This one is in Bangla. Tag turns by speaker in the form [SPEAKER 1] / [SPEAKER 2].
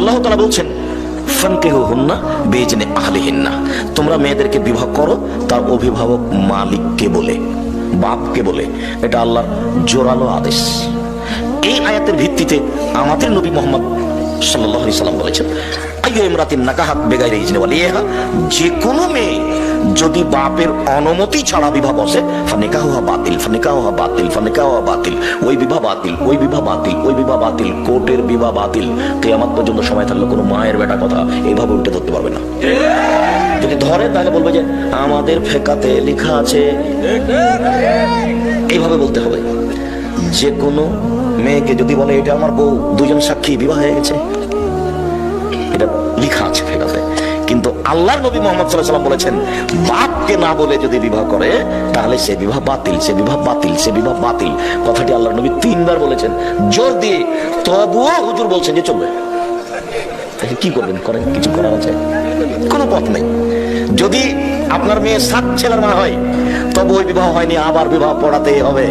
[SPEAKER 1] আল্লাহ তাআলা বলছেন ফানকিহুহুন্না বিইজনি আহলিহিন্না, তোমরা মেয়েদেরকে বিবাহ করো তার অভিভাবক মালিককে বলে, বাপকে বলে। এটা আল্লাহর জোরালো আদেশ। এই আয়াতের ভিত্তিতে আমাদের নবী মুহাম্মদ সাল্লাল্লাহু আলাইহি সাল্লাম বলেছেন, আইয়ু ইমরাতিন নাকাহাত বিগাইরি ইজনি ওয়ালিহা, যে কোনো মেয়ে যদি বাপের অনুমতি ছাড়া বিবাহ বসে, ফানিকাহুহা বাতিল, ফানিকাহুহা বাতিল, ফানিকাহুহা বাতিল, ওই বিবাহ বাতিল, ওই বিবাহ বাতিল, ওই বিবাহ বাতিল, কোর্টের বিবাহ বাতিল। কিয়ামত পর্যন্ত সময় থাকলে কোনো মায়ের বেটা কথা এইভাবে উল্টে ধরতে পারবে না। যদি ধরে তাহলে বলবে যে আমাদের ফেকাতে লেখা আছে, এইভাবে বলতে হবে। যে কোনো মেয়েকে যদি বলে এটা আমার বউ, দুজন সাক্ষী, বিবাহ হয়ে গেছে, এটা লেখা আছে ফেকাতে। কিন্তু আল্লাহর নবী মুহাম্মদ সাল্লাল্লাহু আলাইহি ওয়াসাল্লাম বলেছেন, বাপকে না বলে যদি বিবাহ করে তাহলে সে বিবাহ বাতিল, সে বিবাহ বাতিল, সে বিবাহ বাতিল। কথাটি আল্লাহর নবী 3 বার বলেছেন জোর দিয়ে। তবুও হুজুর বলছেন যে চলবে। কি করবেন? করেন, কিছু করার আছে? কোনো পথ নেই। যদি আপনার মেয়ে 7 ছেলের মা হয় তবু ওই বিবাহ হয়নি, আবার বিবাহ পড়াতেই হবে।